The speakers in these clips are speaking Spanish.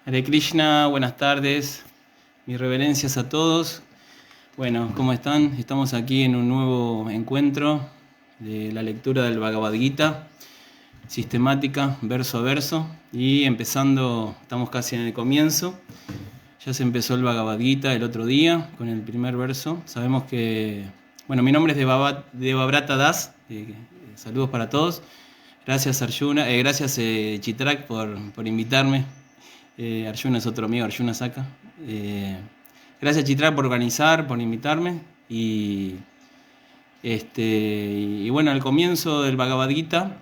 Hare Krishna, buenas tardes, mis reverencias a todos. Bueno, ¿cómo están? Estamos aquí en un nuevo encuentro de la lectura del Bhagavad Gita, sistemática, verso a verso, y empezando, estamos casi en el comienzo. Ya se empezó el Bhagavad Gita el otro día con el primer verso. Sabemos que, bueno, mi nombre es Devabrata Das, saludos para todos. Gracias Arjuna, gracias Chitrak por invitarme. Arjuna es otro amigo, Arjuna Saka. Gracias Chitrak por organizar, por invitarme. Y bueno, al comienzo del Bhagavad Gita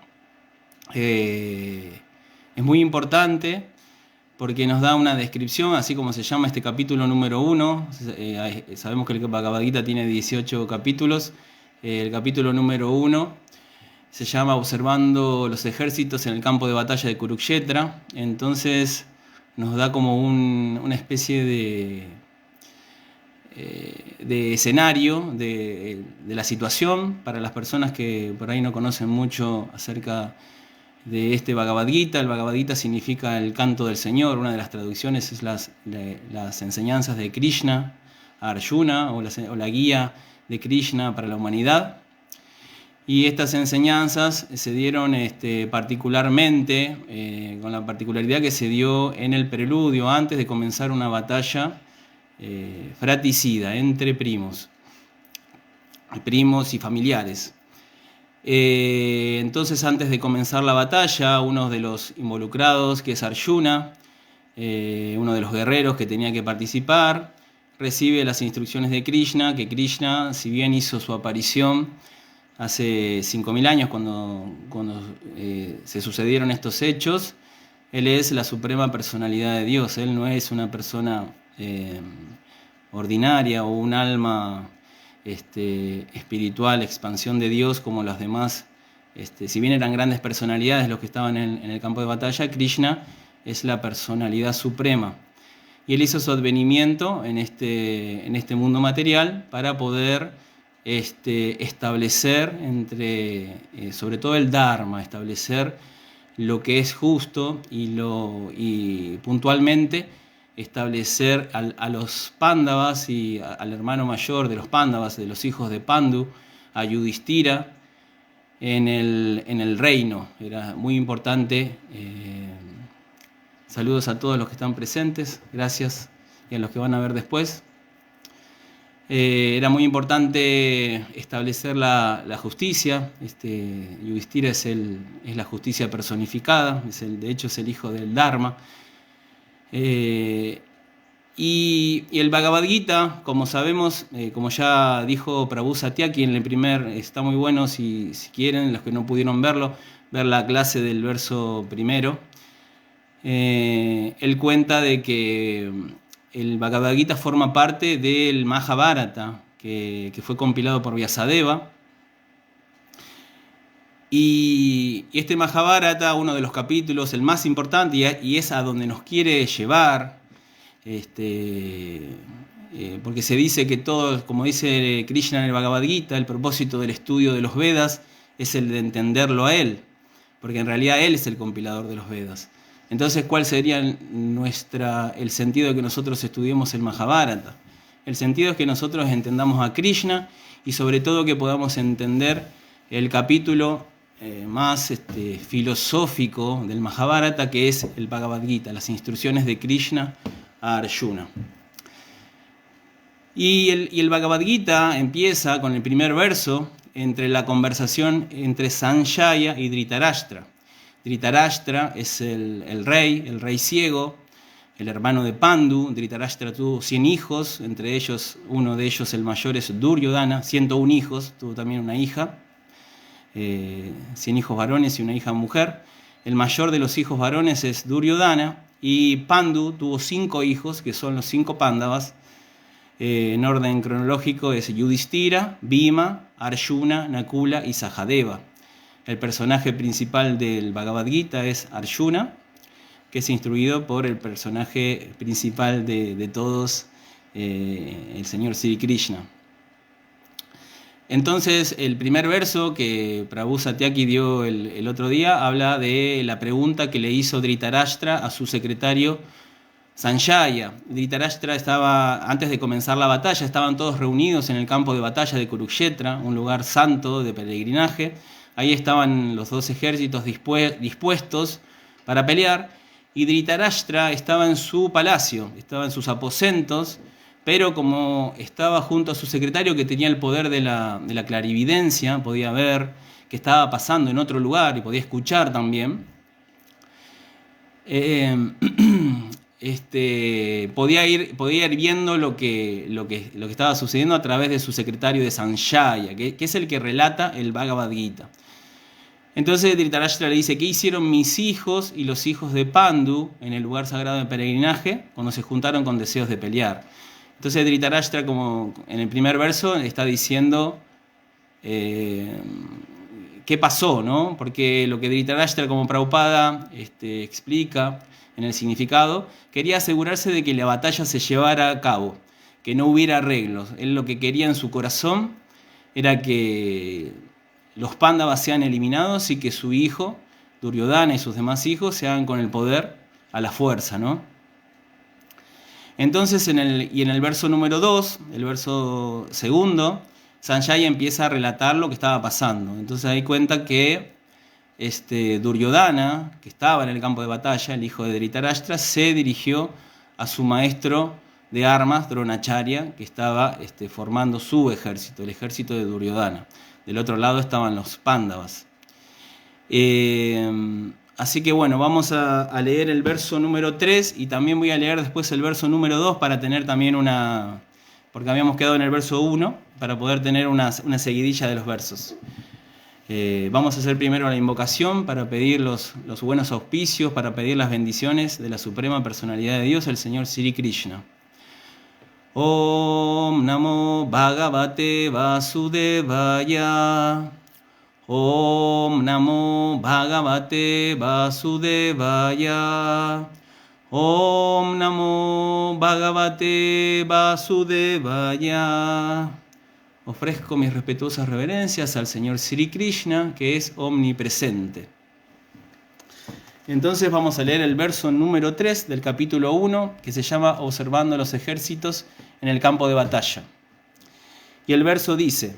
es muy importante porque nos da una descripción, así como se llama este capítulo número 1. Sabemos que el Bhagavad Gita tiene 18 capítulos. El capítulo número 1 se llama Observando los ejércitos en el campo de batalla de Kurukshetra. Entonces nos da como una especie de escenario de la situación para las personas que por ahí no conocen mucho acerca de este Bhagavad Gita. El Bhagavad Gita significa el canto del Señor. Una de las traducciones es las enseñanzas de Krishna a Arjuna o la guía de Krishna para la humanidad. Y estas enseñanzas se dieron particularmente, con la particularidad que se dio en el preludio, antes de comenzar una batalla fratricida entre primos y familiares. Entonces, antes de comenzar la batalla, uno de los involucrados, que es Arjuna, uno de los guerreros que tenía que participar, recibe las instrucciones de Krishna, que Krishna, si bien hizo su aparición hace 5.000 años, cuando se sucedieron estos hechos, Él es la suprema personalidad de Dios. Él no es una persona ordinaria o un alma espiritual, expansión de Dios como las demás. Si bien eran grandes personalidades los que estaban en el campo de batalla, Krishna es la personalidad suprema. Y Él hizo su advenimiento en este mundo material para poder establecer sobre todo el Dharma, establecer lo que es justo y puntualmente establecer a los Pándavas y al hermano mayor de los Pándavas, de los hijos de Pandu, a Yudhishthira, en el reino. Era muy importante. Saludos a todos los que están presentes, gracias, y a los que van a ver después. Era muy importante establecer la justicia. Yudhishthira es la justicia personificada, de hecho es el hijo del Dharma. Y el Bhagavad Gita, como sabemos, como ya dijo Prabhu Satyaki en el primer, está muy bueno si quieren, los que no pudieron verlo, ver la clase del verso primero. Él cuenta de que el Bhagavad Gita forma parte del Mahabharata, que fue compilado por Vyasadeva. Y este Mahabharata, uno de los capítulos, el más importante, y es a donde nos quiere llevar, porque se dice que todo, como dice Krishna en el Bhagavad Gita, el propósito del estudio de los Vedas es el de entenderlo a Él, porque en realidad Él es el compilador de los Vedas. Entonces, ¿cuál sería el sentido de que nosotros estudiemos el Mahabharata? El sentido es que nosotros entendamos a Krishna y sobre todo que podamos entender el capítulo más filosófico del Mahabharata, que es el Bhagavad Gita, las instrucciones de Krishna a Arjuna. Y el Bhagavad Gita empieza con el primer verso entre la conversación entre Sanjaya y Dhritarashtra. Dhritarashtra es el rey ciego, el hermano de Pandu. Dhritarashtra tuvo 100 hijos, entre ellos, uno de ellos, el mayor, es Duryodhana, 101 hijos, tuvo también una hija, 100 hijos varones y una hija mujer. El mayor de los hijos varones es Duryodhana, y Pandu tuvo 5 hijos, que son los 5 Pándavas. En orden cronológico es Yudhishthira, Bhima, Arjuna, Nakula y Sahadeva. El personaje principal del Bhagavad Gita es Arjuna, que es instruido por el personaje principal de todos, el señor Sri Krishna. Entonces, el primer verso que Prabhu Satyaki dio el otro día habla de la pregunta que le hizo Dhritarashtra a su secretario Sanjaya. Dhritarashtra estaba, antes de comenzar la batalla, estaban todos reunidos en el campo de batalla de Kurukshetra, un lugar santo de peregrinaje. Ahí estaban los dos ejércitos dispuestos para pelear, y Dhritarashtra estaba en su palacio, estaba en sus aposentos, pero como estaba junto a su secretario que tenía el poder de la clarividencia, podía ver qué estaba pasando en otro lugar y podía escuchar también, podía ir viendo lo que estaba sucediendo a través de su secretario de Sanjaya, que es el que relata el Bhagavad Gita. Entonces Dhritarashtra le dice: ¿qué hicieron mis hijos y los hijos de Pandu en el lugar sagrado de peregrinaje cuando se juntaron con deseos de pelear? Entonces Dhritarashtra, como en el primer verso, está diciendo qué pasó, ¿no? Porque lo que Dhritarashtra, como Prabhupada explica en el significado, quería asegurarse de que la batalla se llevara a cabo, que no hubiera arreglos. Él lo que quería en su corazón era que los Pándavas sean eliminados y que su hijo, Duryodhana, y sus demás hijos se hagan con el poder a la fuerza, ¿no? Entonces, en el verso número 2, el verso segundo, Sanjaya empieza a relatar lo que estaba pasando. Entonces ahí cuenta que Duryodhana, que estaba en el campo de batalla, el hijo de Dhritarashtra, se dirigió a su maestro de armas, Dronacharya, que estaba formando su ejército, el ejército de Duryodhana. Del otro lado estaban los Pándavas. Así que bueno, vamos a leer el verso número 3 y también voy a leer después el verso número 2 para tener también porque habíamos quedado en el verso 1, para poder tener una seguidilla de los versos. Vamos a hacer primero la invocación para pedir los buenos auspicios, para pedir las bendiciones de la Suprema Personalidad de Dios, el Señor Sri Krishna. Om Namo Bhagavate Vasudevaya. Om Namo Bhagavate Vasudevaya. Om Namo Bhagavate Vasudevaya. Ofrezco mis respetuosas reverencias al Señor Sri Krishna, que es omnipresente. Entonces vamos a leer el verso número 3 del capítulo 1, que se llama Observando los ejércitos en el campo de batalla. Y el verso dice: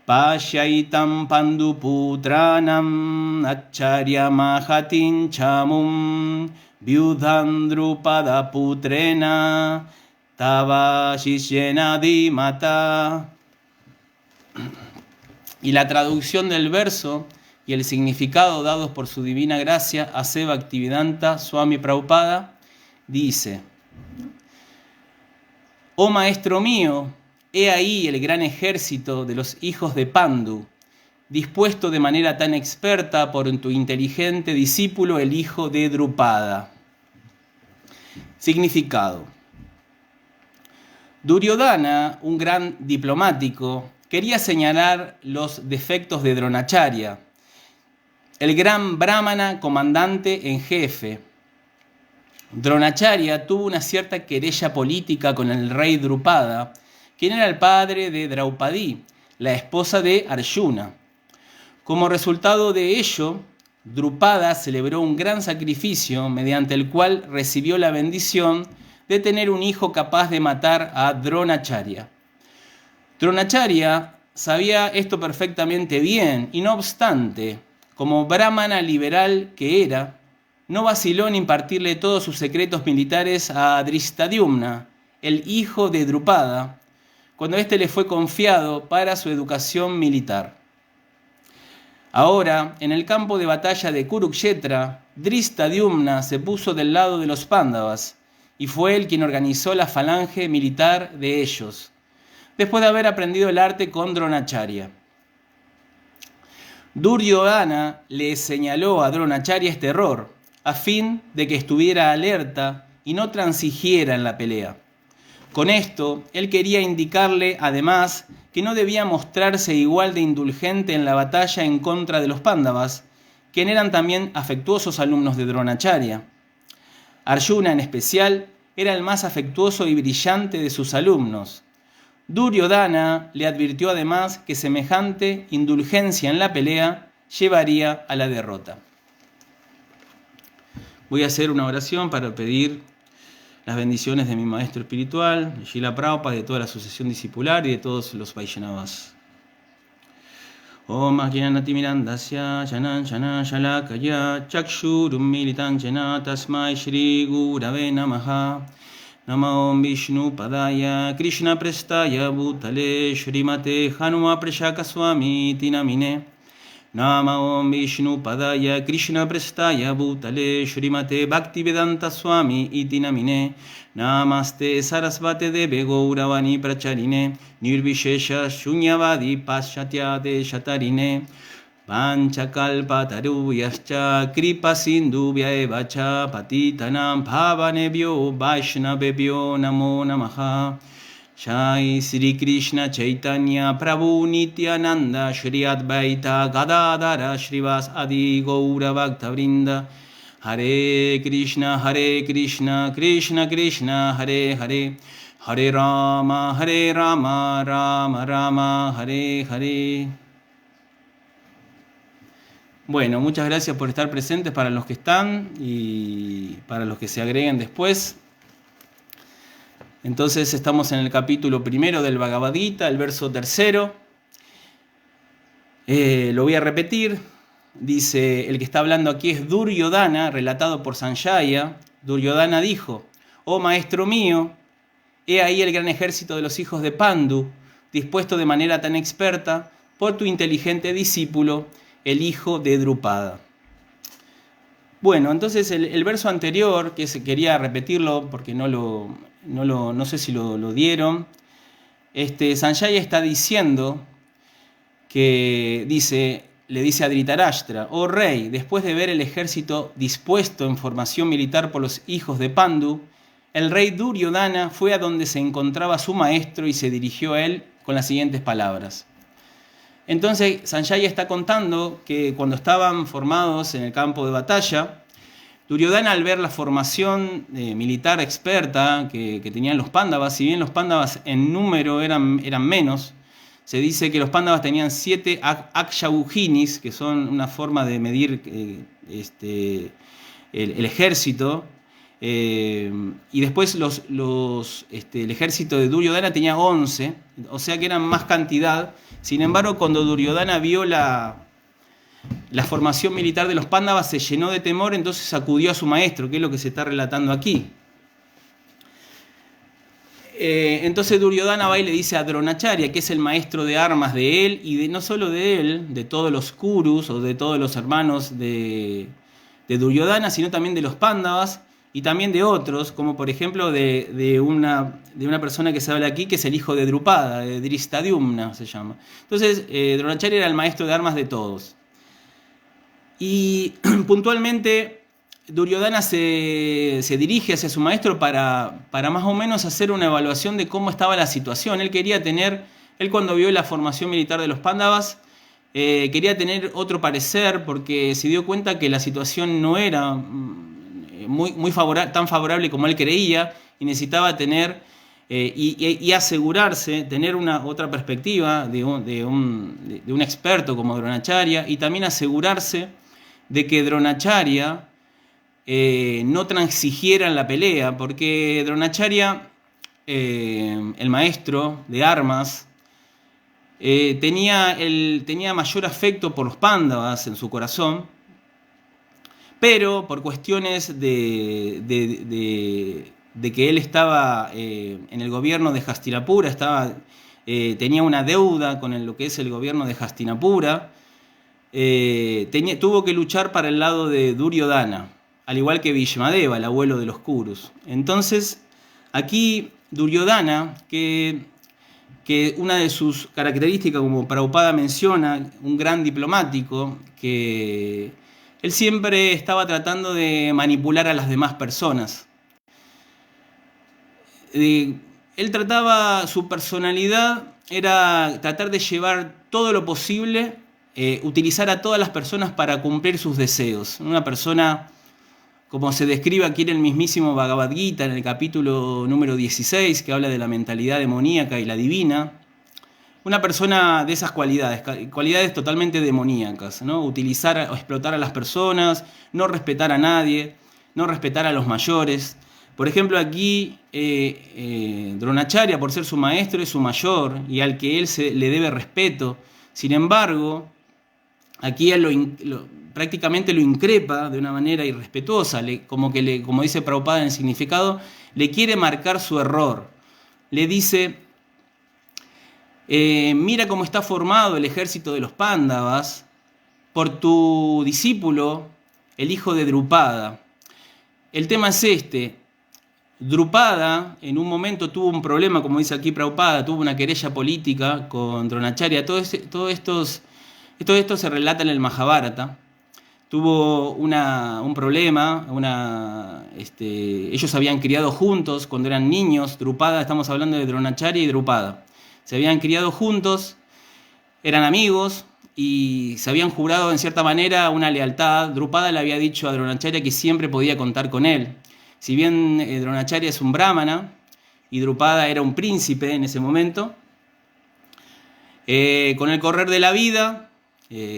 Pashyaitam panduputranam acharya mahatin chamum vyudhan drupada putrena tava shishyena dimata. Y la traducción del verso y el significado dados por su divina gracia a Aseva Bhaktivedanta Swami Prabhupada dice: Oh maestro mío, he ahí el gran ejército de los hijos de Pandu, dispuesto de manera tan experta por tu inteligente discípulo, el hijo de Drupada. Significado: Duryodhana, un gran diplomático, quería señalar los defectos de Dronacharya, el gran brahmana comandante en jefe. Dronacharya tuvo una cierta querella política con el rey Drupada, quien era el padre de Draupadi, la esposa de Arjuna. Como resultado de ello, Drupada celebró un gran sacrificio mediante el cual recibió la bendición de tener un hijo capaz de matar a Dronacharya. Dronacharya sabía esto perfectamente bien y no obstante, como brahmana liberal que era, no vaciló en impartirle todos sus secretos militares a Dhristadyumna, el hijo de Drupada, cuando éste le fue confiado para su educación militar. Ahora, en el campo de batalla de Kurukshetra, Dhristadyumna se puso del lado de los Pándavas y fue él quien organizó la falange militar de ellos, después de haber aprendido el arte con Dronacharya. Duryodhana le señaló a Dronacharya este error, a fin de que estuviera alerta y no transigiera en la pelea. Con esto, él quería indicarle, además, que no debía mostrarse igual de indulgente en la batalla en contra de los Pándavas, quienes eran también afectuosos alumnos de Dronacharya. Arjuna, en especial, era el más afectuoso y brillante de sus alumnos. Duryodhana le advirtió además que semejante indulgencia en la pelea llevaría a la derrota. Voy a hacer una oración para pedir las bendiciones de mi maestro espiritual, de Srila Prabhupada, de toda la sucesión discipular y de todos los Vaishnavas. Om Ajnanati Mirandasya Janan Jana Shalakaya Chakshurum Militan Jena Tasmai Shri Gurave Namaha. Namo Om Vishnu Padaya Krishna Prestaya Bhutale Shrimate Hanuma Prashaka Swami Tinamine. Namo Om Vishnu Padaya Krishna Prestaya Bhutale Shrimate Bhaktivedanta Swami Itinamine. Namaste Sarasvate Deve Gauravani Pracharine Nirvishesha Shunyavadi Paschatyade Shatarine Panchakalpa Taruyascha Kripa Sindhubhya Evacha Patitanam Bhavanebhyo Vaishnavebhyo Namo Namaha. Jai Sri Krishna Chaitanya Prabhu Nityananda Shri Advaita Gadadhara Shrivas Adi Gaura Bhakta Vrinda. Hare Krishna Krishna Krishna Hare Hare, Hare Rama Rama Rama Hare Hare. Bueno, muchas gracias por estar presentes para los que están y para los que se agreguen después. Entonces estamos en el capítulo 1 del Bhagavad Gita, el verso 3. Lo voy a repetir. Dice, el que está hablando aquí es Duryodhana, relatado por Sanjaya. Duryodhana dijo: oh maestro mío, he ahí el gran ejército de los hijos de Pandu, dispuesto de manera tan experta por tu inteligente discípulo, el hijo de Drupada. Bueno, entonces el verso anterior, que quería repetirlo porque no sé si lo dieron, Sanjaya está diciendo que le dice a Dhritarashtra: oh rey, después de ver el ejército dispuesto en formación militar por los hijos de Pandu, el rey Duryodhana fue a donde se encontraba su maestro y se dirigió a él con las siguientes palabras. Entonces Sanjaya está contando que cuando estaban formados en el campo de batalla, Duryodhana, al ver la formación militar experta que tenían los Pándavas, si bien los Pándavas en número eran menos, se dice que los Pándavas tenían 7 akshaguhinis, que son una forma de medir el ejército, y después el ejército de Duryodhana tenía 11, o sea que eran más cantidad. Sin embargo, cuando Duryodhana vio la formación militar de los Pándavas, se llenó de temor, entonces acudió a su maestro, que es lo que se está relatando aquí. Entonces Duryodhana va y le dice a Dronacharya, que es el maestro de armas de él, y no solo de él, de todos los Kurus o de todos los hermanos de Duryodhana, sino también de los Pándavas y también de otros, como por ejemplo de una persona que se habla aquí, que es el hijo de Drupada, de Dhristadyumna se llama. Entonces Dronacharya era el maestro de armas de todos. Y puntualmente Duryodhana se dirige hacia su maestro para más o menos hacer una evaluación de cómo estaba la situación. Él cuando vio la formación militar de los Pándavas, quería tener otro parecer, porque se dio cuenta que la situación no era tan favorable como él creía, y necesitaba tener y asegurarse, tener otra perspectiva de un experto como Dronacharya, y también asegurarse de que Dronacharya no transigiera en la pelea, porque Dronacharya, el maestro de armas, tenía mayor afecto por los Pándavas en su corazón, pero por cuestiones de que él estaba en el gobierno de Hastinapura, tenía una deuda con lo que es el gobierno de Hastinapura, tuvo que luchar para el lado de Duryodhana, al igual que Bhishmadeva, el abuelo de los Kurus. Entonces, aquí Duryodhana, que una de sus características, como Prabhupada menciona, un gran diplomático, que él siempre estaba tratando de manipular a las demás personas. Su personalidad era tratar de llevar todo lo posible, utilizar a todas las personas para cumplir sus deseos. Una persona, como se describe aquí en el mismísimo Bhagavad Gita, en el capítulo número 16, que habla de la mentalidad demoníaca y la divina. Una persona de esas cualidades totalmente demoníacas, ¿no? Utilizar o explotar a las personas, no respetar a nadie, no respetar a los mayores, Por ejemplo, aquí Dronacharya, por ser su maestro, es su mayor y al que él le debe respeto. Sin embargo, aquí él prácticamente lo increpa de una manera irrespetuosa, como dice Prabhupada en el significado, le quiere marcar su error. Le dice, mira cómo está formado el ejército de los Pándavas por tu discípulo, el hijo de Drupada. El tema es este. Drupada en un momento tuvo un problema, como dice aquí Prabhupada, tuvo una querella política con Dronacharya. Todo esto se relata en el Mahabharata. Tuvo un problema, ellos habían criado juntos cuando eran niños. Drupada, estamos hablando de Dronacharya y Drupada. Se habían criado juntos, eran amigos y se habían jurado en cierta manera una lealtad. Drupada le había dicho a Dronacharya que siempre podía contar con él. Si bien Dronacharya es un brahmana y Drupada era un príncipe en ese momento, con el correr de la vida,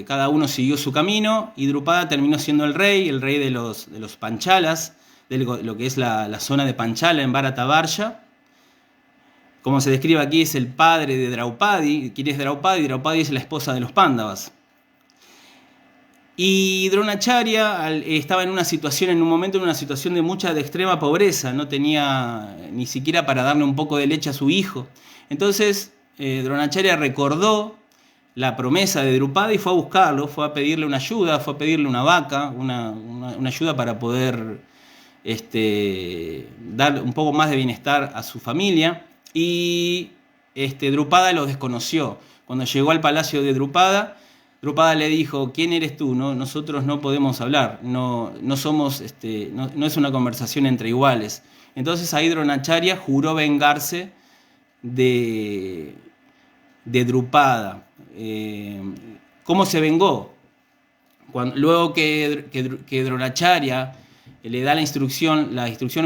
cada uno siguió su camino y Drupada terminó siendo el rey de los Panchalas, de lo que es la zona de Panchala en Bharatabarsha. Como se describe aquí, es el padre de Draupadi. ¿Quién es Draupadi? Draupadi es la esposa de los Pándavas. Y Dronacharya estaba en un momento en una situación de extrema pobreza, no tenía ni siquiera para darle un poco de leche a su hijo. Entonces Dronacharya recordó la promesa de Drupada y fue a buscarlo, fue a pedirle una ayuda, fue a pedirle una vaca, una ayuda para poder dar un poco más de bienestar a su familia. Y Drupada lo desconoció. Cuando llegó al palacio de Drupada le dijo, ¿quién eres tú? No, nosotros no podemos hablar, no es una conversación entre iguales. Entonces ahí Dronacharya juró vengarse de Drupada. ¿Cómo se vengó? Luego que Dronacharya le da la instrucción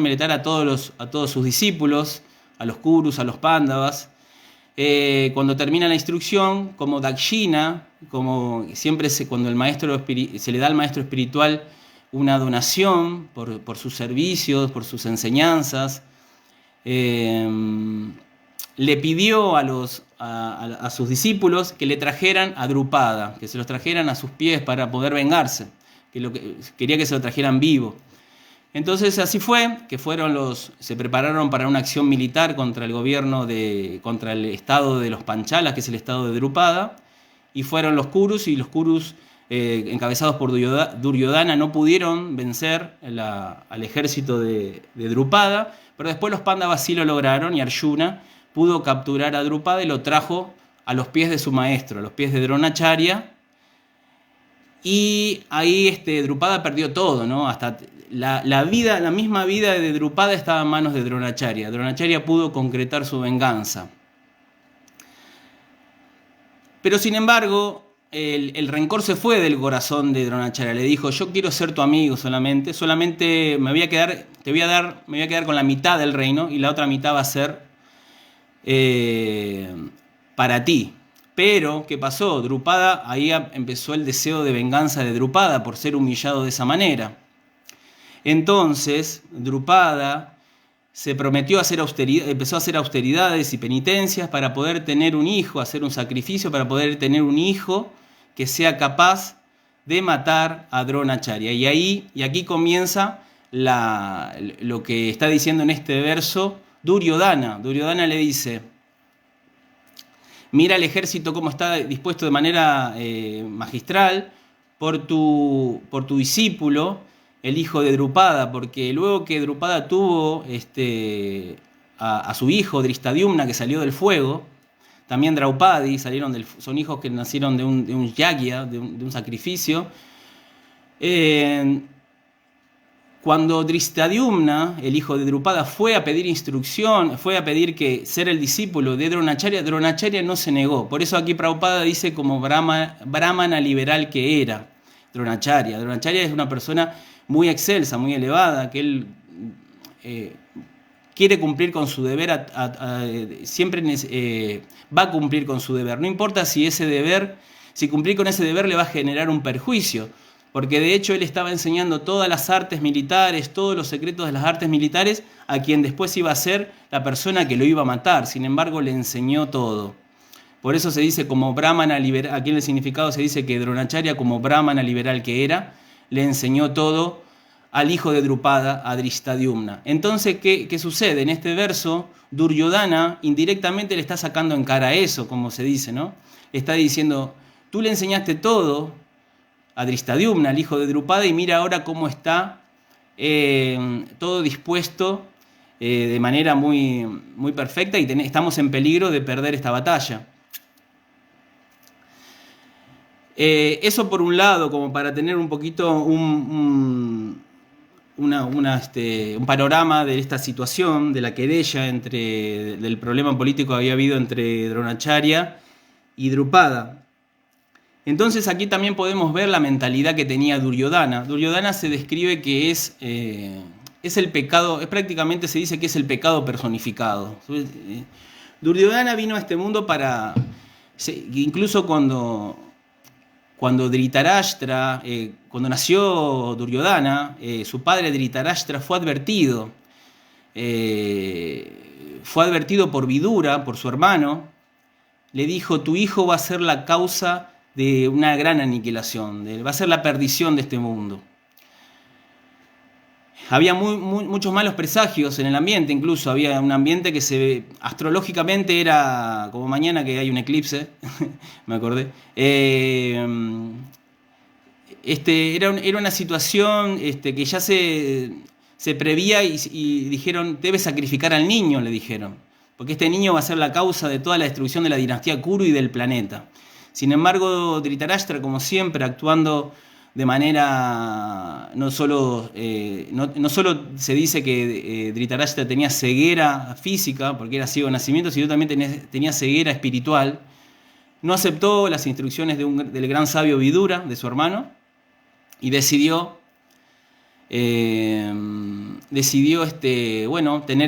militar a todos sus discípulos, a los Kurus, a los Pándavas, cuando termina la instrucción, como Dakshina, como siempre cuando se le da al maestro espiritual una donación por sus servicios, por sus enseñanzas, le pidió a sus discípulos que le trajeran a Drupada, que se los trajeran a sus pies para poder vengarse, quería que se lo trajeran vivo. Entonces así fue, que se prepararon para una acción militar contra contra el estado de los Panchalas, que es el estado de Drupada, y fueron los Kurus, y los Kurus, encabezados por Duryodhana, no pudieron vencer al ejército de Drupada, pero después los Pándavas sí lo lograron, y Arjuna pudo capturar a Drupada y lo trajo a los pies de su maestro, a los pies de Dronacharya, y ahí Drupada perdió todo, ¿no? Hasta la misma vida de Drupada estaba en manos de Dronacharya. Dronacharya pudo concretar su venganza. Pero sin embargo, el rencor se fue del corazón de Dronacharya. Le dijo, yo quiero ser tu amigo solamente me voy a quedar con la mitad del reino y la otra mitad va a ser para ti. Pero, ¿qué pasó? Drupada, ahí empezó el deseo de venganza de Drupada por ser humillado de esa manera. Entonces, Drupada empezó a hacer austeridades y penitencias para poder tener un hijo, hacer un sacrificio para poder tener un hijo que sea capaz de matar a Dronacharya. Y aquí comienza lo que está diciendo en este verso Duryodhana. Duryodhana le dice, mira el ejército cómo está dispuesto de manera magistral por tu discípulo, el hijo de Drupada, porque luego que Drupada tuvo a su hijo Drishtadyumna, que salió del fuego, también Draupadi, son hijos que nacieron de un yagya, de un sacrificio. Cuando Drishtadyumna, el hijo de Drupada, fue a pedir instrucción, fue a pedir que ser el discípulo de Dronacharya, Dronacharya no se negó. Por eso aquí Prabhupada dice como brahmana liberal que era Dronacharya. Dronacharya es una persona muy excelsa, muy elevada, que él quiere cumplir con su deber, siempre va a cumplir con su deber. No importa si cumplir con ese deber le va a generar un perjuicio. porque de hecho él estaba enseñando todas las artes militares, todos los secretos de las artes militares a quien después iba a ser la persona que lo iba a matar. Sin embargo, le enseñó todo. Por eso se dice como brahmana liberal, aquí en el significado se dice que Dronacharya, como brahmana liberal que era, le enseñó todo al hijo de Drupada, a Drishtadyumna. Entonces, ¿qué sucede? En este verso, Duryodhana indirectamente le está sacando en cara eso, como se dice, ¿no? Le está diciendo, tú le enseñaste todo a Drishtadyumna, al hijo de Drupada, y mira ahora cómo está todo dispuesto de manera muy, muy perfecta y estamos en peligro de perder esta batalla. Eso por un lado, como para tener un poquito un panorama de esta situación, de la querella del problema político que había habido entre Dronacharya y Drupada. Entonces aquí también podemos ver la mentalidad que tenía Duryodhana. Duryodhana se describe que es el pecado, prácticamente se dice que es el pecado personificado. Duryodhana vino a este mundo incluso cuando Dhritarashtra, cuando nació Duryodhana, su padre Dhritarashtra fue advertido por Vidura, por su hermano. Le dijo, tu hijo va a ser la causa de una gran aniquilación, va a ser la perdición de este mundo. Había muchos malos presagios en el ambiente, incluso había un ambiente que astrológicamente era como mañana que hay un eclipse, me acordé. Era una situación que ya se prevía y dijeron, debe sacrificar al niño, le dijeron, porque este niño va a ser la causa de toda la destrucción de la dinastía Kuru y del planeta. Sin embargo, Dhritarashtra, como siempre, actuando de manera, no solo se dice que Dhritarashtra tenía ceguera física, porque era ciego de nacimiento, sino también tenía ceguera espiritual. No aceptó las instrucciones del gran sabio Vidura, de su hermano, y decidió tener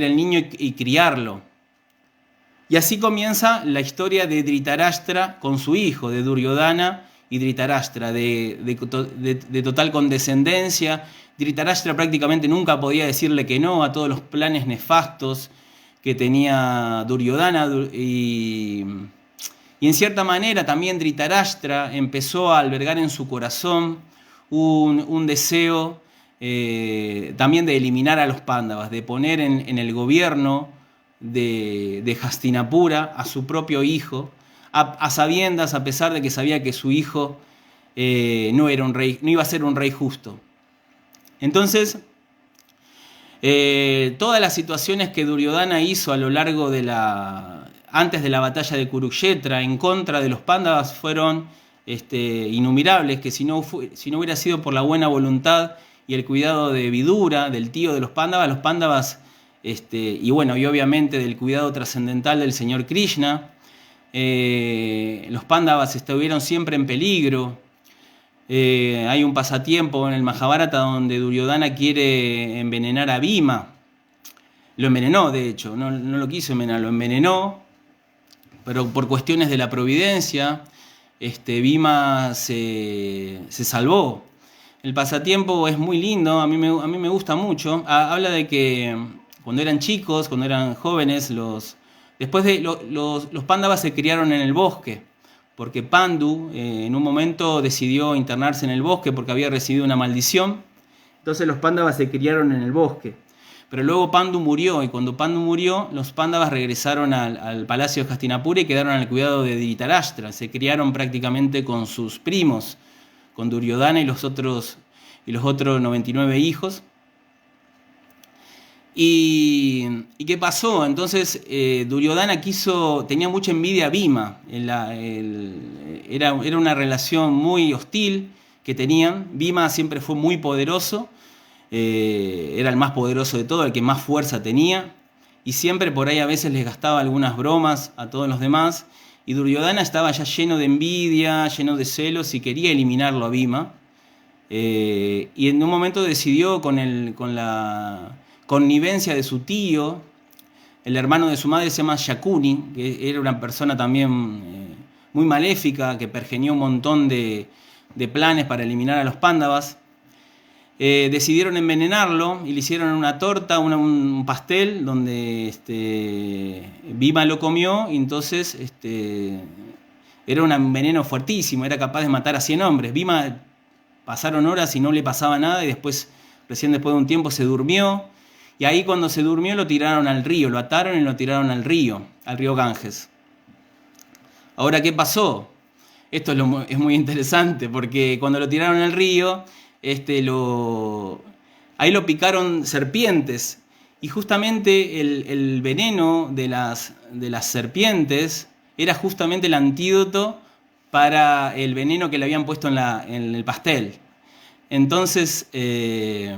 el niño y criarlo. Y así comienza la historia de Dhritarashtra con su hijo, de Duryodhana y Dhritarashtra, de total condescendencia. Dhritarashtra prácticamente nunca podía decirle que no a todos los planes nefastos que tenía Duryodhana. Y en cierta manera también Dhritarashtra empezó a albergar en su corazón un deseo también de eliminar a los Pándavas, de poner en el gobierno de Hastinapura a su propio hijo, a sabiendas, a pesar de que sabía que su hijo no iba a ser un rey justo. Entonces, todas las situaciones que Duryodhana hizo a lo largo antes de la batalla de Kurukshetra en contra de los Pándavas fueron innumerables, que si no hubiera sido por la buena voluntad y el cuidado de Vidura, del tío de los Pándavas, y obviamente del cuidado trascendental del señor Krishna, los Pándavas estuvieron siempre en peligro. Hay un pasatiempo en el Majábharata donde Duryodhana quiere envenenar a Bhima. Lo envenenó, de hecho, no lo quiso envenenar, lo envenenó, pero por cuestiones de la providencia, Bhima se salvó. El pasatiempo es muy lindo, a mí me gusta mucho. Habla de que cuando eran chicos, cuando eran jóvenes, los Pándavas se criaron en el bosque, porque Pandu en un momento decidió internarse en el bosque porque había recibido una maldición. Entonces los Pándavas se criaron en el bosque. Pero luego Pandu murió, y cuando Pandu murió, los Pándavas regresaron al palacio de Hastinapura y quedaron al cuidado de Dhritarashtra. Se criaron prácticamente con sus primos, con Duryodhana y los otros 99 hijos. ¿Y qué pasó? Entonces Duryodhana tenía mucha envidia a Bhima. Era una relación muy hostil que tenían. Bhima siempre fue muy poderoso, era el más poderoso de todo, el que más fuerza tenía, y siempre por ahí a veces les gastaba algunas bromas a todos los demás, y Duryodhana estaba ya lleno de envidia, lleno de celos, y quería eliminarlo a Bhima. Y en un momento decidió, con la connivencia de su tío, el hermano de su madre se llama Shakuni, que era una persona también muy maléfica, que pergeñó un montón de de planes para eliminar a los Pándavas. Decidieron envenenarlo y le hicieron una torta, un pastel, donde Bhima lo comió y entonces era un veneno fuertísimo, era capaz de matar a 100 hombres. Bhima pasaron horas y no le pasaba nada y recién después de un tiempo se durmió y ahí cuando se durmió lo tiraron al río, lo ataron y lo tiraron al río Ganges. Ahora, ¿qué pasó? Esto es muy interesante porque cuando lo tiraron al río, ahí lo picaron serpientes y justamente el veneno de las serpientes era justamente el antídoto para el veneno que le habían puesto en el pastel. Entonces, de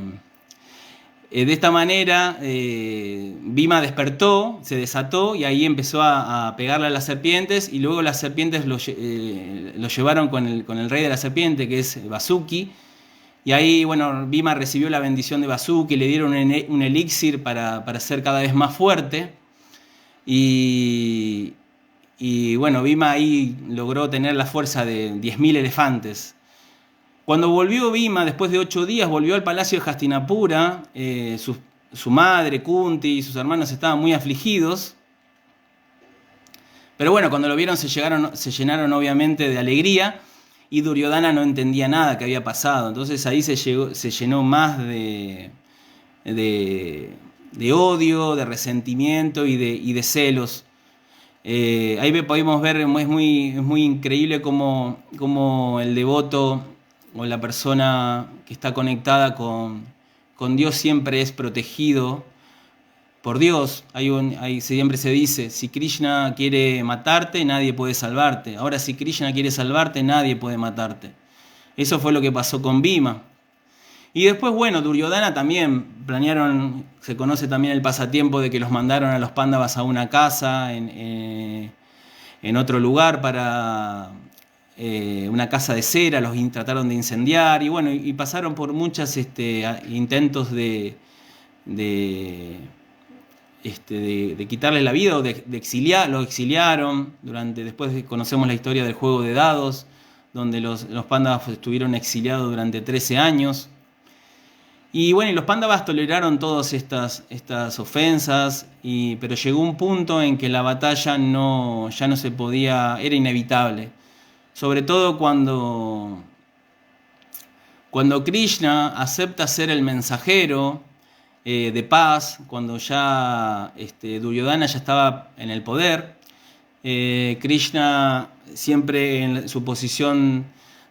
esta manera, Bhima despertó, se desató y ahí empezó a pegarle a las serpientes y luego las serpientes lo llevaron con el rey de la serpiente, que es Vasuki. Y ahí, bueno, Bhima recibió la bendición de Vasuki, le dieron un elixir para ser cada vez más fuerte. Y bueno, Bhima ahí logró tener la fuerza de 10.000 elefantes. Cuando volvió Bhima, después de 8 días, volvió al palacio de Hastinapura. Su madre, Kunti, y sus hermanos estaban muy afligidos. Pero bueno, cuando lo vieron se llenaron obviamente de alegría y Duryodhana no entendía nada que había pasado. Entonces ahí se llenó más de odio, de resentimiento y de celos. Ahí podemos ver, es muy increíble cómo el devoto o la persona que está conectada con Dios siempre es protegido por Dios. Siempre se dice, si Krishna quiere matarte, nadie puede salvarte. Ahora, si Krishna quiere salvarte, nadie puede matarte. Eso fue lo que pasó con Bhima. Y después, bueno, Duryodhana también se conoce también el pasatiempo de que los mandaron a los Pándavas a una casa en otro lugar para una casa de cera, trataron de incendiar y bueno, y pasaron por muchos intentos de quitarle la vida o de exiliar, lo exiliaron. Después conocemos la historia del juego de dados, donde los Pándavas estuvieron exiliados durante 13 años. Y bueno, y los Pándavas toleraron todas estas ofensas, pero llegó un punto en que la batalla ya no se podía, era inevitable. Sobre todo cuando Krishna acepta ser el mensajero de paz, cuando ya Duryodhana ya estaba en el poder. Krishna, siempre en su posición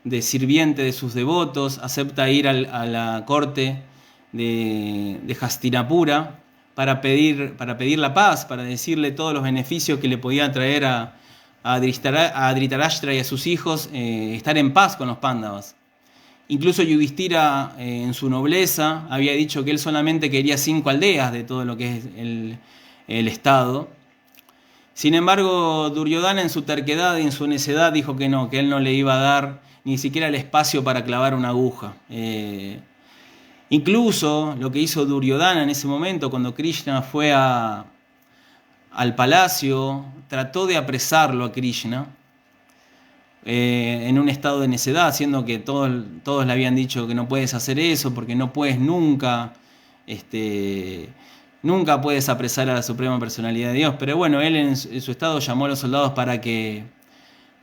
de sirviente de sus devotos, acepta ir a la corte de Hastinapura para pedir la paz, para decirle todos los beneficios que le podía traer a Dhritarashtra y a sus hijos estar en paz con los Pándavas. Incluso Yudhishthira, en su nobleza, había dicho que él solamente quería 5 aldeas de todo lo que es el estado. Sin embargo, Duryodhana, en su terquedad y en su necedad, dijo que no, que él no le iba a dar ni siquiera el espacio para clavar una aguja. Incluso lo que hizo Duryodhana en ese momento, cuando Krishna fue al palacio, trató de apresarlo a Krishna en un estado de necedad, siendo que todos le habían dicho que no puedes hacer eso porque no puedes nunca puedes apresar a la Suprema Personalidad de Dios. Pero bueno, él en su estado llamó a los soldados para que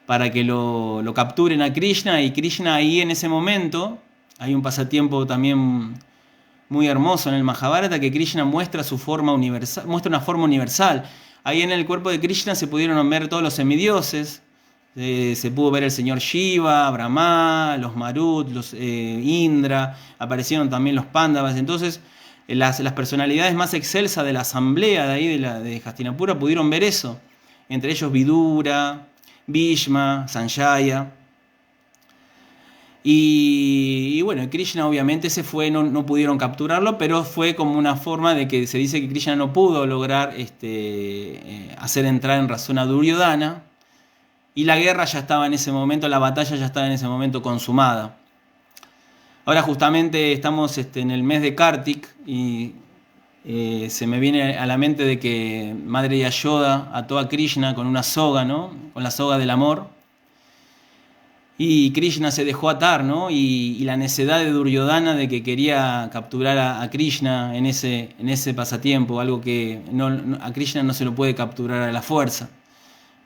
lo capturen a Krishna, y Krishna ahí en ese momento, hay un pasatiempo también muy hermoso en el Mahabharata, que Krishna muestra una forma universal. Ahí en el cuerpo de Krishna se pudieron ver todos los semidioses, se pudo ver el señor Shiva, Brahma, los Marut, los Indra, aparecieron también los Pándavas. Entonces las personalidades más excelsas de la asamblea de ahí de Hastinapura pudieron ver eso, entre ellos Vidura, Bhishma, Sanjaya. Y bueno, Krishna obviamente se fue, no pudieron capturarlo, pero fue como una forma de que se dice que Krishna no pudo lograr hacer entrar en razón a Duryodhana, y la guerra ya estaba en ese momento, la batalla ya estaba en ese momento consumada. Ahora justamente estamos en el mes de Kartik y se me viene a la mente de que Madre Yashoda ató a Krishna con una soga, ¿no? Con la soga del amor. Y Krishna se dejó atar, ¿no? Y la necedad de Duryodhana de que quería capturar a Krishna en ese pasatiempo, algo que a Krishna no se lo puede capturar a la fuerza.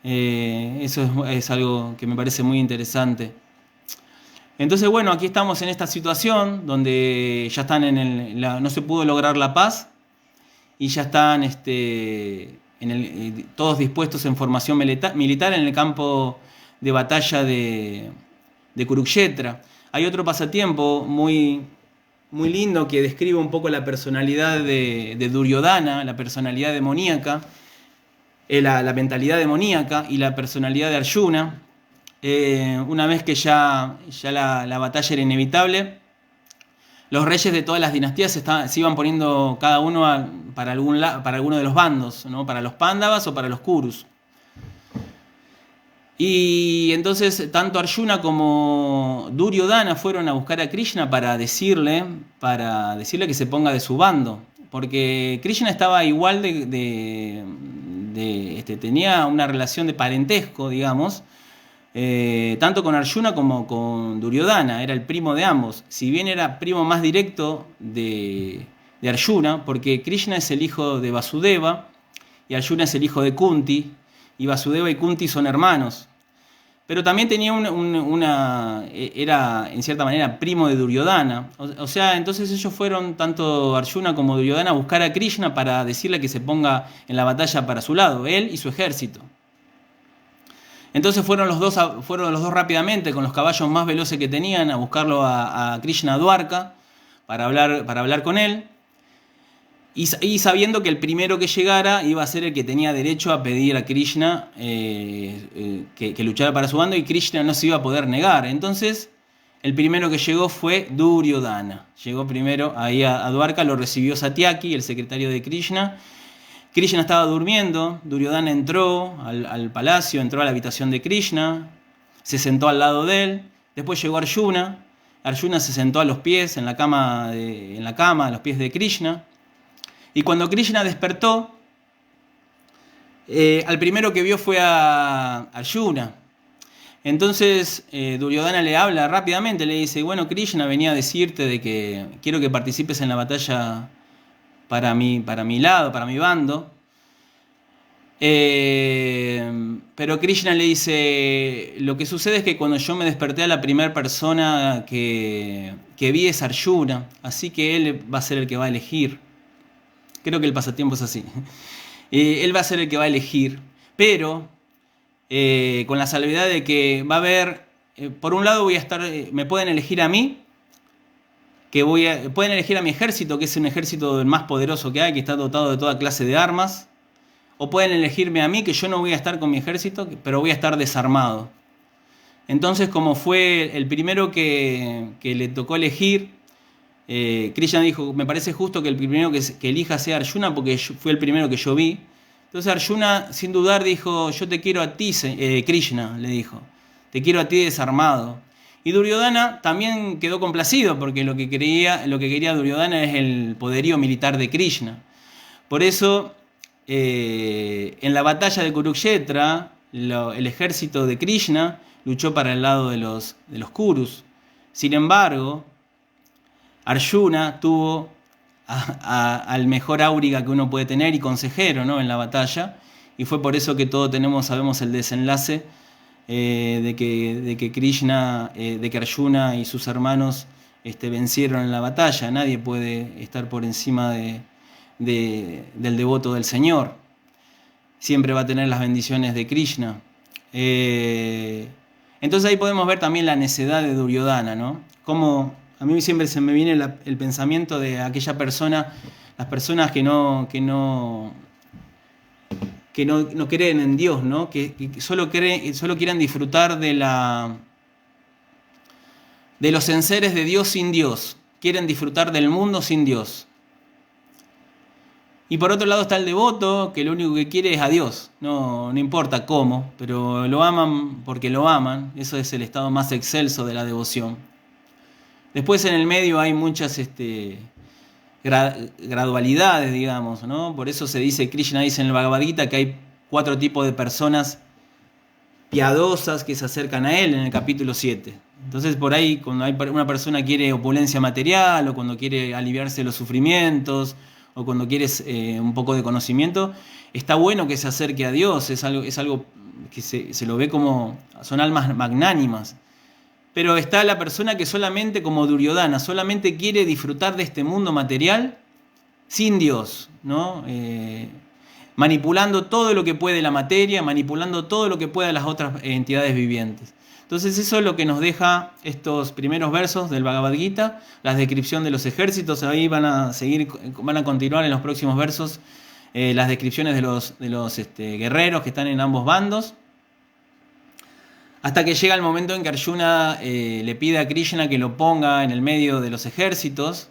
Eso es algo que me parece muy interesante. Entonces, bueno, aquí estamos en esta situación donde ya están no se pudo lograr la paz y ya están todos dispuestos en formación militar en el campo de batalla de Kurukshetra. Hay otro pasatiempo muy, muy lindo que describe un poco la personalidad de Duryodhana, la personalidad demoníaca, la mentalidad demoníaca y la personalidad de Arjuna. Una vez que ya la batalla era inevitable, los reyes de todas las dinastías se iban poniendo cada uno para alguno de los bandos, ¿no? Para los Pándavas o para los Kurus. Y entonces tanto Arjuna como Duryodhana fueron a buscar a Krishna para decirle que se ponga de su bando. Porque Krishna estaba igual tenía una relación de parentesco, digamos, tanto con Arjuna como con Duryodhana, era el primo de ambos. Si bien era primo más directo de Arjuna, porque Krishna es el hijo de Vasudeva y Arjuna es el hijo de Kunti, y Vasudeva y Kunti son hermanos. Pero también tenía era en cierta manera primo de Duryodhana. O sea, entonces ellos fueron, tanto Arjuna como Duryodhana, a buscar a Krishna para decirle que se ponga en la batalla para su lado, él y su ejército. Entonces fueron los dos rápidamente, con los caballos más veloces que tenían, a buscarlo a Krishna a Dwarka para hablar con él. Y sabiendo que el primero que llegara iba a ser el que tenía derecho a pedir a Krishna que luchara para su bando, y Krishna no se iba a poder negar. Entonces, el primero que llegó fue Duryodhana. Llegó primero ahí a Dwarka, lo recibió Satyaki, el secretario de Krishna. Krishna estaba durmiendo, Duryodhana entró al palacio, entró a la habitación de Krishna, se sentó al lado de él. Después llegó Arjuna. Arjuna se sentó a los pies, en la cama, a los pies de Krishna. Y cuando Krishna despertó, al primero que vio fue a Arjuna. Entonces Duryodhana le habla rápidamente, le dice: bueno, Krishna, venía a decirte de que quiero que participes en la batalla para mi lado, para mi bando. Pero Krishna le dice: lo que sucede es que cuando yo me desperté, a la primera persona que vi es Arjuna, así que él va a ser el que va a elegir. Creo que el pasatiempo es así. Él va a ser el que va a elegir, pero con la salvedad de que va a haber, por un lado voy a estar, me pueden elegir a mí, pueden elegir a mi ejército, que es un ejército el más poderoso que hay, que está dotado de toda clase de armas, o pueden elegirme a mí, que yo no voy a estar con mi ejército, pero voy a estar desarmado. Entonces, como fue el primero que le tocó elegir, Krishna dijo: me parece justo que el primero que elija sea Arjuna, porque fue el primero que yo vi. Entonces Arjuna, sin dudar, dijo: yo te quiero a ti, Krishna, le dijo, te quiero a ti desarmado. Y Duryodhana también quedó complacido, porque lo que quería Duryodhana es el poderío militar de Krishna. Por eso, en la batalla de Kurukshetra, el ejército de Krishna luchó para el lado de los Kurus. Sin embargo, Arjuna tuvo al mejor áuriga que uno puede tener y consejero, ¿no?, en la batalla, y fue por eso que todos sabemos el desenlace de que Krishna, de que Arjuna y sus hermanos vencieron en la batalla. Nadie puede estar por encima del devoto del Señor. Siempre va a tener las bendiciones de Krishna. Entonces ahí podemos ver también la necedad de Duryodhana, ¿no? Como a mí siempre se me viene el pensamiento de aquella persona, las personas que no creen en Dios, ¿no? Que solo quieran disfrutar de los enseres de Dios sin Dios. Quieren disfrutar del mundo sin Dios. Y por otro lado está el devoto, que lo único que quiere es a Dios. No importa cómo, pero lo aman porque lo aman. Eso es el estado más excelso de la devoción. Después en el medio hay muchas gradualidades, digamos, ¿no? Por eso Krishna dice en el Bhagavad Gita que hay 4 tipos de personas piadosas que se acercan a él en el capítulo 7. Entonces por ahí cuando una persona quiere opulencia material o cuando quiere aliviarse de los sufrimientos o cuando quiere un poco de conocimiento, está bueno que se acerque a Dios, es algo que se lo ve como, son almas magnánimas. Pero está la persona que solamente, como Duryodhana, solamente quiere disfrutar de este mundo material sin Dios, ¿no? Manipulando todo lo que puede la materia, manipulando todo lo que pueda las otras entidades vivientes. Entonces eso es lo que nos deja estos primeros versos del Bhagavad Gita, la descripción de los ejércitos. Ahí van a continuar en los próximos versos las descripciones de los guerreros que están en ambos bandos, hasta que llega el momento en que Arjuna le pide a Krishna que lo ponga en el medio de los ejércitos.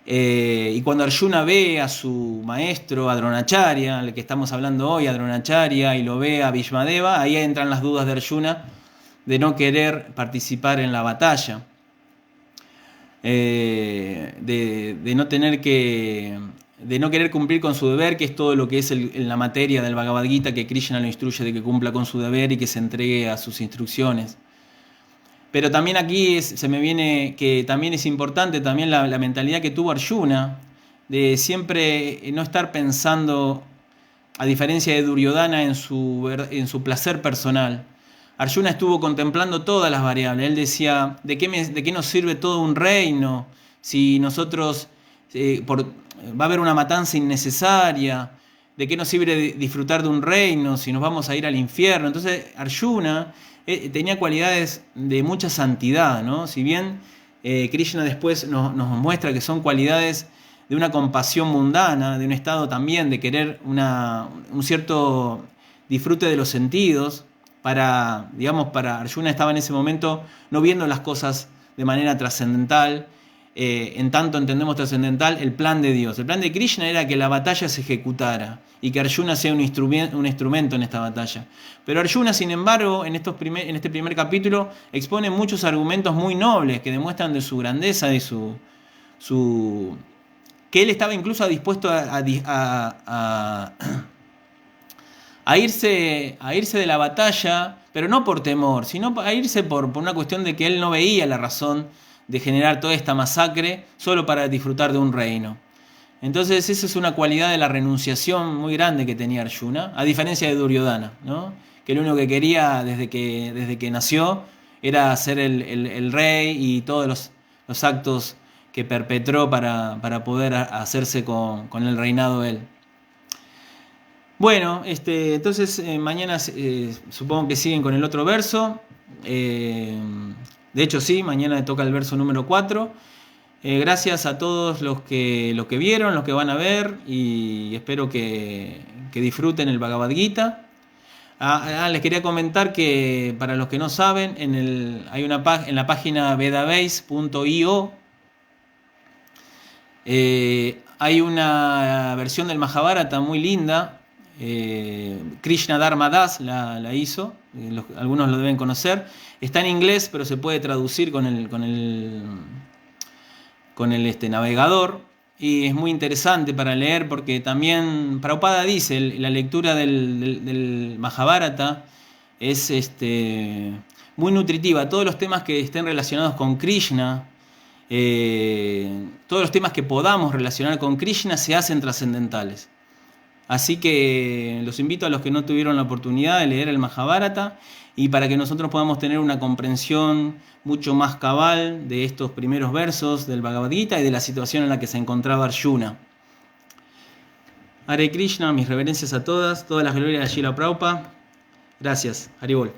Y cuando Arjuna ve a su maestro, a Dronacharya, al que estamos hablando hoy, a Dronacharya, y lo ve a Bhishmadeva, ahí entran las dudas de Arjuna de no querer participar en la batalla, de no querer cumplir con su deber, que es todo lo que es la materia del Bhagavad Gita, que Krishna lo instruye de que cumpla con su deber y que se entregue a sus instrucciones. Pero también aquí se me viene que también es importante también la mentalidad que tuvo Arjuna, de siempre no estar pensando, a diferencia de Duryodhana, en su placer personal. Arjuna estuvo contemplando todas las variables. Él decía, ¿de qué nos sirve todo un reino si nosotros va a haber una matanza innecesaria? ¿De qué nos sirve disfrutar de un reino si nos vamos a ir al infierno? Entonces Arjuna tenía cualidades de mucha santidad, ¿no? Si bien Krishna después nos muestra que son cualidades de una compasión mundana, de un estado también de querer un cierto disfrute de los sentidos. Para Arjuna estaba en ese momento no viendo las cosas de manera trascendental. En tanto entendemos trascendental el plan de Dios. El plan de Krishna era que la batalla se ejecutara y que Arjuna sea un instrumento en esta batalla. Pero Arjuna, sin embargo, en este primer capítulo expone muchos argumentos muy nobles que demuestran de su grandeza, de que él estaba incluso dispuesto a irse de la batalla, pero no por temor, sino a irse por una cuestión de que él no veía la razón de generar toda esta masacre solo para disfrutar de un reino. Entonces esa es una cualidad de la renunciación muy grande que tenía Arjuna, a diferencia de Duryodhana, ¿no? Que lo único que quería desde que nació era ser el rey y todos los actos que perpetró para poder hacerse con el reinado él. Bueno, entonces mañana supongo que siguen con el otro verso. De hecho sí, mañana toca el verso número 4. Gracias a todos los que vieron, los que van a ver, y espero que disfruten el Bhagavad Gita. Les quería comentar que para los que no saben, en la página vedabase.io hay una versión del Mahabharata muy linda. Krishna Dharma Das la hizo, algunos lo deben conocer. Está en inglés, pero se puede traducir con el navegador, y es muy interesante para leer, porque también Prabhupada dice, la lectura del Mahabharata es muy nutritiva. Todos los temas que estén relacionados con Krishna, todos los temas que podamos relacionar con Krishna se hacen trascendentales. Así que los invito a los que no tuvieron la oportunidad de leer el Mahabharata, y para que nosotros podamos tener una comprensión mucho más cabal de estos primeros versos del Bhagavad Gita y de la situación en la que se encontraba Arjuna. Hare Krishna, mis reverencias a todas las glorias de Srila Prabhupada. Gracias, Haribol.